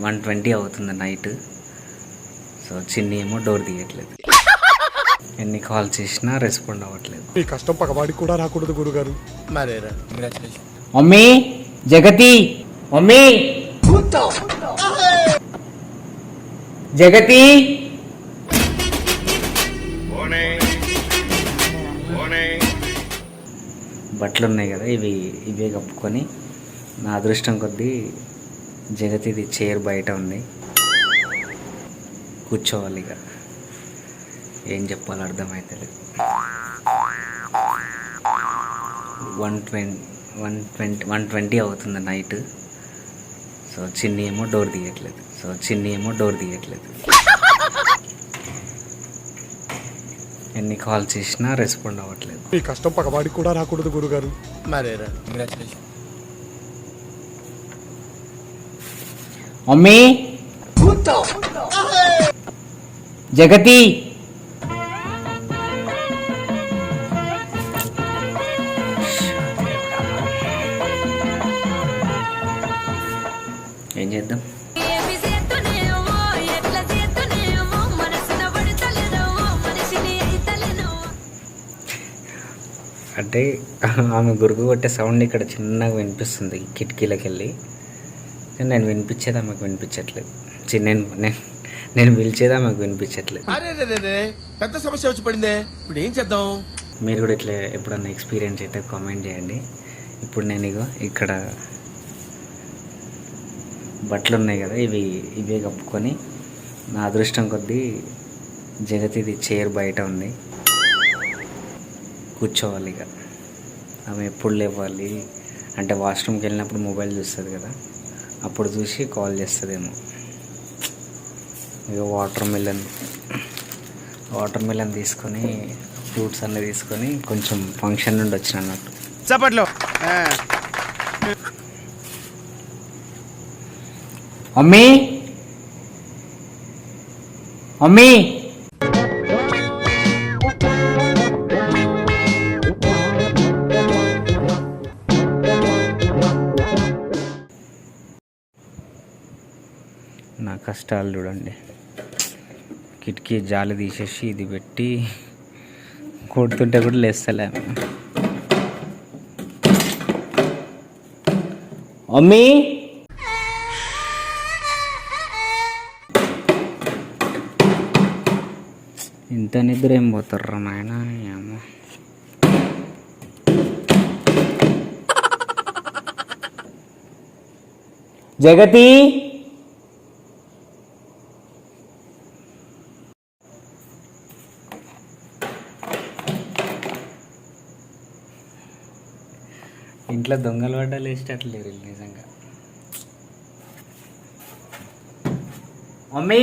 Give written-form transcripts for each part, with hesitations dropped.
1:20 అవుతుంది night. So చిన్ని ఏమో డోర్ తీయట్లేదు. ఎన్ని కాల్ చేసినా రెస్పాండ్ అవ్వట్లేదు. ఈ కష్టం పగవాడికి కూడా రాకూడదు గురుగారు. మరేరా కంగ్రాచులేషన్. మమ్మీ, జగతి, మమ్మీ, జగతి. బట్టలు ఉన్నాయి కదా, ఇవే కప్పుకొని నా అదృష్టం కొద్దీ జగతిది చైర్ బయట ఉంది, కూర్చోవాలి. ఇక ఏం చెప్పాలో అర్థమవుతలేదు. 1:20 అవుతుంది నైట్. సో చిన్ని ఏమో డోర్ తీయట్లేదు. ఎన్ని కాల్ చేసినా రెస్పాండ్ అవ్వట్లేదు. ఈ కష్టం పగవాడికి కూడా రాకూడదు గురుగారు. మరేరా కంగ్రాచులేషన్. మమ్మీ, జగతి. ఏం చేద్దాం? అంటే ఆమె గురుగు కొట్టే సౌండ్ ఇక్కడ చిన్నగా వినిపిస్తుంది కిటికీలోకి వెళ్ళి. నేను వినిపించేది ఆమెకు వినిపించట్లేదు. నేను పిలిచేది ఆమెకు వినిపించట్లేదు. పెద్ద సమస్య వచ్చి పడిందే, ఇప్పుడు ఏం చేద్దాం? మీరు కూడా ఇట్లా ఎప్పుడన్నా ఎక్స్పీరియన్స్ అయితే కామెంట్ చేయండి. ఇప్పుడు నేను ఇక్కడ బట్టలు ఉన్నాయి కదా, ఇవే కప్పుకొని నా అదృష్టం కొద్దీ జగతిది చైర్ బయట ఉంది, కూర్చోవాలి. ఇక ఆమె ఎప్పుడు లేవాలి అంటే వాష్రూమ్కి వెళ్ళినప్పుడు మొబైల్ చూస్తుంది కదా, అప్పుడు చూసి కాల్ చేస్తుందేమో. ఇక వాటర్ మిలన్ తీసుకొని ఫ్రూట్స్ అన్నీ తీసుకొని కొంచెం ఫంక్షన్ నుండి వచ్చిన అన్నట్టు. చప్పట్లో మమ్మీ, నా కష్టాలు చూడండి. కిటికీ జాలి తీసేసి ఇది పెట్టి కొడుతుంటే కూడా లేస్తలే. మమ్మీ, ఇంత నిద్ర ఏం పోతారా నాయన? ఏమో జగతి. ఇంట్లో దొంగలు పడ్డాలు వేసేటట్లేరు నిజంగా. మమ్మీ,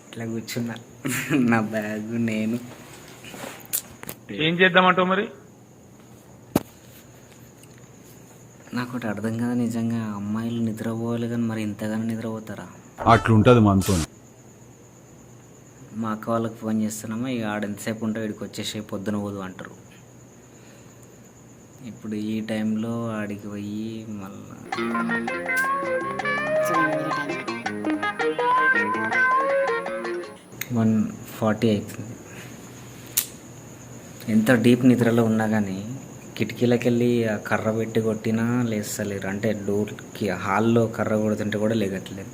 ఇట్లా కూర్చున్నా, నా బ్యాగ్ నేను. ఏం చేద్దామంటావు మరి? నాకు ఒకటి అర్థం కాదు నిజంగా, అమ్మాయిలు నిద్రపోవాలి కానీ మరి ఇంతగానో నిద్రపోతారా? అట్లుంటుంది మనతో. మా అక్క వాళ్ళకి ఫోన్ చేస్తున్నామా, ఇక ఆడ ఎంతసేపు ఉంటే ఇక్కడికి వచ్చేసి పొద్దున పోదు అంటారు. ఇప్పుడు ఈ టైంలో ఆడికి పోయి మళ్ళా 1:40 అవుతుంది. ఎంత డీప్ నిద్రలో ఉన్నా కానీ కిటికీలకి వెళ్ళి ఆ కర్ర పెట్టి కొట్టినా లేస్తలేరు. అంటే డోర్కి హాల్లో కర్ర కొడుతుంటే కూడా లేగట్లేదు.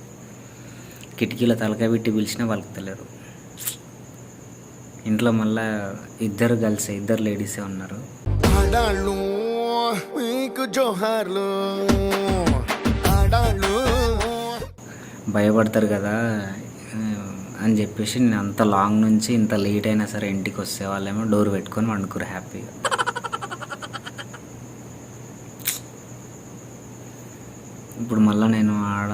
కిటికీలో తలకాయ పెట్టి పిలిచినా పలుకుతలేరు. ఇంట్లో మళ్ళా ఇద్దరు లేడీసే ఉన్నారు. భయపడతారు కదా అని చెప్పేసి నేను అంత లాంగ్ నుంచి ఇంత లేట్ అయినా సరే ఇంటికి వస్తే వాళ్ళేమో డోర్ పెట్టుకొని వండుకోరు హ్యాపీగా. ఇప్పుడు మళ్ళీ నేను ఆడ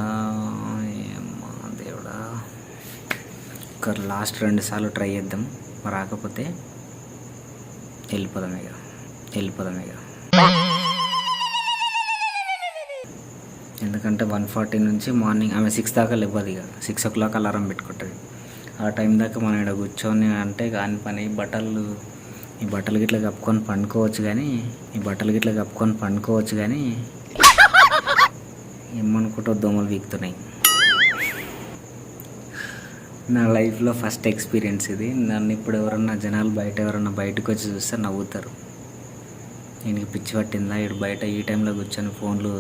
దేవుడా ఒక లాస్ట్ 2 సార్లు ట్రై చేద్దాం, రాకపోతే వెళ్ళిపోదాం ఇక. ఎందుకంటే 1:40 నుంచి మార్నింగ్ ఆమె 6 దాకా లేవదు. ఇక 6 o'clock అలారం పెట్టుకుంటుంది. ఆ టైం దాకా మనం ఇక్కడ కూర్చొని అంటే కాని పని ఈ బట్టలు గిట్ల కప్పుకొని పండుకోవచ్చు కానీ ఏమనుకుంటో దోమలు వీక్తున్నాయి. నా లైఫ్లో ఫస్ట్ ఎక్స్పీరియన్స్ ఇది. నన్ను ఇప్పుడు జనాలు బయటకు వచ్చి చూస్తే నవ్వుతారు. నేను పిచ్చి పట్టిందా ఇటు బయట ఈ టైంలో కూర్చొని ఫోన్లు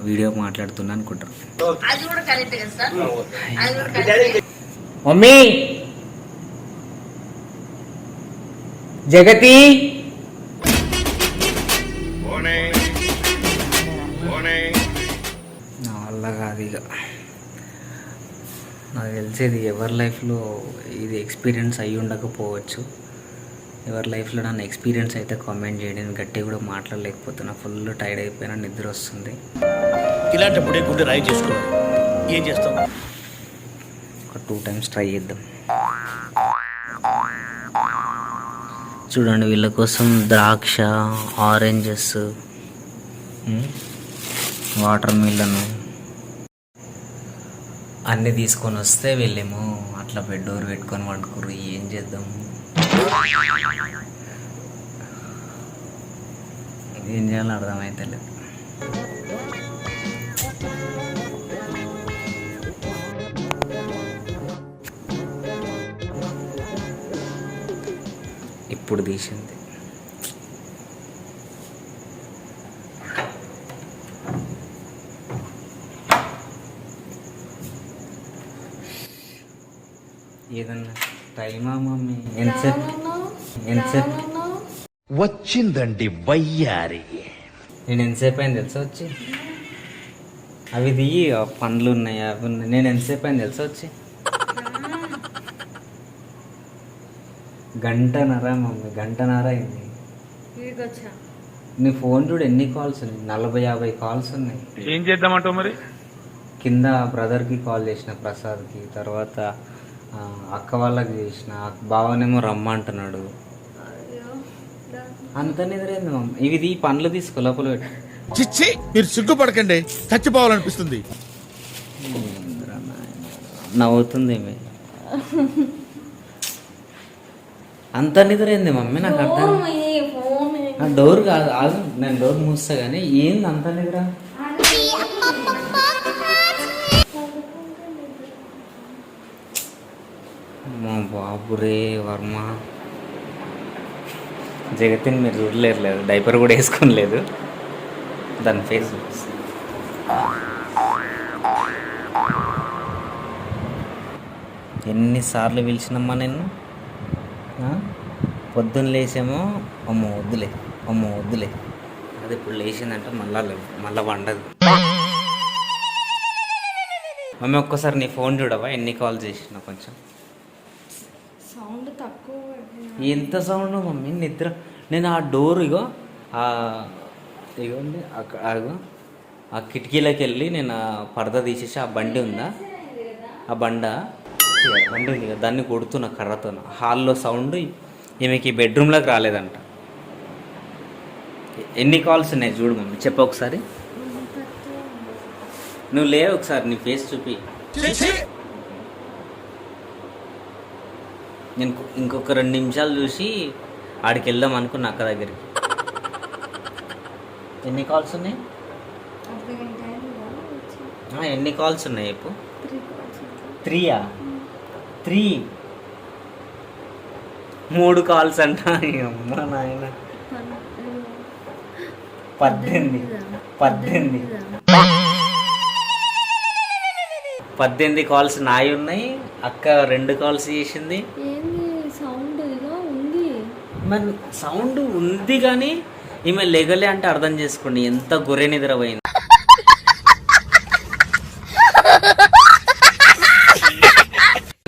వీడియో మాట్లాడుతున్నా అనుకుంటారు. మమ్మీ జగతి నా వల్ల కాదు ఇక. నాకు తెలిసేది ఎవరి లైఫ్లో ఇది ఎక్స్పీరియన్స్ అయ్యి ఉండకపోవచ్చు. ఎవరి లైఫ్లో నన్ను ఎక్స్పీరియన్స్ అయితే కామెంట్ చేయండి. నేను గట్టిగా కూడా మాట్లాడలేకపోతున్నా. ఫుల్ టైర్డ్ అయిపోయినా, నిద్ర వస్తుంది. ఇలాంటప్పుడే గుండె రాయి చేసుకోవాలి. ఏం చేస్తాం? ఒక 2 times ట్రై చేద్దాం. చూడండి, వీళ్ళ కోసం ద్రాక్ష, ఆరెంజెస్, వాటర్ మిలను అన్నీ తీసుకొని వస్తే వీళ్ళేమో అట్లా బెడ్ డోర్ పెట్టుకొని వండుకుర్రు. ఏం చేద్దాం, ఏం చేయాలో అర్థమైతే లేదు. ఇప్పుడు తీసింది. ఏదన్నా టైమా మమ్మీ? ఎంతసేపు వచ్చిందండి వయ్యారి. నేను ఎంతసేపు అయింది తెలుసా వచ్చి? అవి దిగి పండ్లు ఉన్నాయి, అవి ఉన్నాయి. నేను ఎంతసేపు అయింది తెలుసా వచ్చి? 1.5 మమ్మీ, 1.5 అయింది. నీ ఫోన్ చూడు ఎన్ని కాల్స్ ఉన్నాయి, 40-50 కాల్స్ ఉన్నాయి. ఏం చేద్దామంటావు మరి? కింద బ్రదర్కి కాల్ చేసిన, ప్రసాద్కి, తర్వాత అక్క వాళ్ళకి చేసిన, బావనేమో రమ్మంటున్నాడు. అంత నిద్రైంది మమ్మీ. ఇవి పండ్లు తీసుకో లోపల పెట్టి. చిచ్చి, మీరు సిగ్గుపడకండి, చచ్చిపోవాలనిపిస్తుంది. నవ్వుతుంది ఏమి. అంత నిద్రైంది మమ్మీ, నాకు అర్థం. నా డోర్ కాదు, ఆగు, నేను డోర్ మూస్తా కానీ ఏంది అంత నిద్ర? మా బాబురే వర్మ. జగతిని మీరు చూడలేరు, డైపర్ కూడా వేసుకోలేదు. దాని ఫేస్ ఎన్నిసార్లు పిలిచినమ్మా నేను. పొద్దున్న లేచేమో అమ్మ వద్దులే. అది ఇప్పుడు లేచిందంటే మళ్ళా వండదు. మమ్మీ ఒక్కసారి నీ ఫోన్ చూడవా, ఎన్ని కాల్ చేసినా? కొంచెం సౌండ్ తక్కువ. ఎంత సౌండ్ మమ్మీ, నిద్ర. నేను ఆ డోర్ ఇగోండి ఆ కిటికీలోకి వెళ్ళి నేను ఆ పరద తీసేసి ఆ బండి ఉందా, ఆ బండి ఉంది కదా, దాన్ని కొడుతున్నా కర్రతో. హాల్లో సౌండ్ ఈమెకి బెడ్రూమ్లోకి రాలేదంట. ఎన్ని కాల్స్ ఉన్నాయి చూడు మమ్మీ, చెప్పు ఒకసారి. నువ్వు లేవు, ఒకసారి నీ ఫేస్ చూపి. నేను ఇంకొక 2 నిమిషాలు చూసి ఆడికి వెళ్దాం అనుకున్నా అక్క దగ్గరికి. ఎన్ని కాల్స్ ఉన్నాయి? ఎన్ని కాల్స్ ఉన్నాయి చెప్పు. 3 3 కాల్స్ అంట. అమ్మా నాయన, 18 కాల్స్ నాయి ఉన్నాయి. అక్క 2 కాల్స్ చేసింది. మరి సౌండ్ ఉంది కానీ ఈమె లెగలే అంటే అర్థం చేసుకోండి ఎంత గొర్రె నిద్రపోయింది.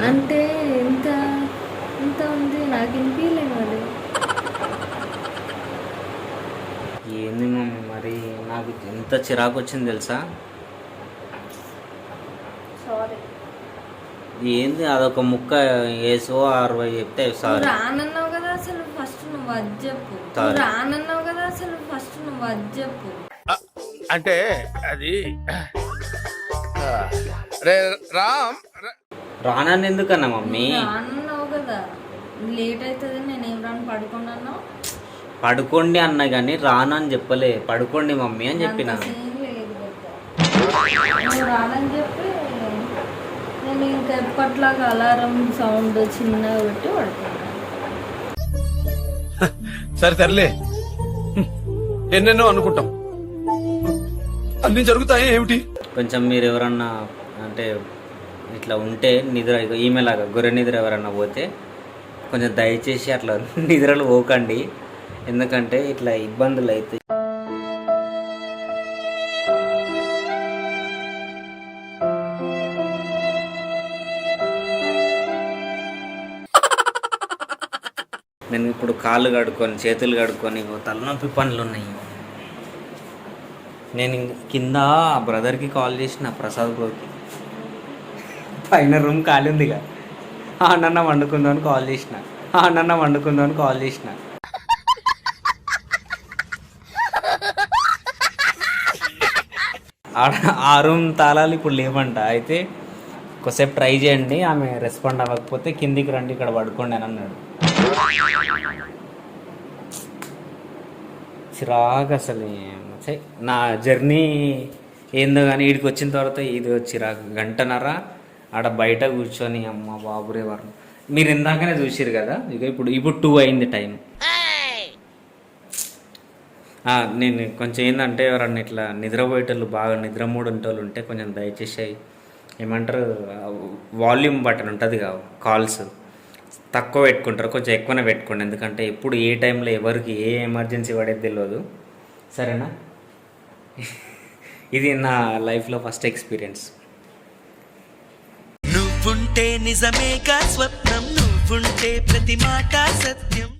అంటే ఎంత ఉంది నాకు వినిపించలేదు. మరి ఏంది మమ్మీ, మరి నాకు ఎంత చిరాకు వచ్చింది తెలుసా? సారీ. ఏంది అదొక ముక్క ఏసో 60 చెప్తే సారీ. రానన్నావు కదా అసలు ఫస్ట్ నువ్వు అది చెప్పు. రానన్నావు కదా అసలు ఫస్ట్ నువ్వు అది చెప్పు. అంటే అది రే రామ్, రానని ఎందుకన్నా మమ్మీ? రానన్నావు కదా, లేట్ అవుతుంది, నేనేం రాను, పడుకున్నాను. పడుకోండి అన్నా కానీ రానని చెప్పలే. పడుకోండి మమ్మీ అని చెప్పిన. సీన్ లేదు కదా, నువ్వు రానని చెప్పి నేను ఇంకా ఎప్పట్లాగా అలారం సౌండ్ చిన్నగా పెట్టి పడుకున్నాను. సరే తరలే, ఎన్నెన్నో అనుకుంటాం, అన్ని జరుగుతాయి ఏమిటి? కొంచెం మీరు ఎవరన్నా అంటే ఇట్లా ఉంటే నిద్ర ఈమెలాగా గొర్రె నిద్ర ఎవరన్నా పోతే కొంచెం దయచేసి అట్లా నిద్రలు పోకండి, ఎందుకంటే ఇట్లా ఇబ్బందులు అవుతాయి. నేను ఇప్పుడు కాళ్ళు కడుక్కొని చేతులు కడుక్కొని తలనొప్పి పనులు ఉన్నాయి. నేను కింద బ్రదర్కి కాల్ చేసిన, ప్రసాద్ బ్రోకి, పైన రూమ్ ఖాళీ ఉందిగా, అన్న వండుకుందామని కాల్ చేసిన, అన్న వండుకుందామని కాల్ చేసిన. ఆ రూమ్ తాళాలు ఇప్పుడు లేవంట. అయితే కొద్దిసేపు ట్రై చేయండి, ఆమె రెస్పాండ్ అవ్వకపోతే కిందికి రండి, ఇక్కడ పడుకోండి అని అన్నాడు. చిరాకు అసలు. నా జర్నీ ఏందో కానీ వీడికి వచ్చిన తర్వాత ఇది చిరాకు. గంటన్నర ఆడ బయట కూర్చొని అమ్మ బాబురే వారు. మీరు ఇందాకనే చూసిరు కదా, ఇక ఇప్పుడు 2 అయింది టైం. నేను కొంచెం ఏంటంటే ఎవరన్నా ఇట్లా నిద్రపోయేటోళ్ళు, బాగా నిద్ర మూడు ఉంటోళ్ళు ఉంటే కొంచెం దయచేసి ఏమంటారు వాల్యూమ్ బటన్ ఉంటుంది కదా, కాల్స్ తక్కువ పెట్టుకుంటారు, కొంచెం ఎక్కువనే పెట్టుకోండి. ఎందుకంటే ఎప్పుడు ఏ టైంలో ఎవరికి ఏ ఎమర్జెన్సీ పడేది తెలియదు. సరేనా? ఇది నా లైఫ్లో ఫస్ట్ ఎక్స్పీరియన్స్. నువ్వుంటే నిజమేగా స్వప్నం, నువ్వుంటే ప్రతి మాట సత్యం.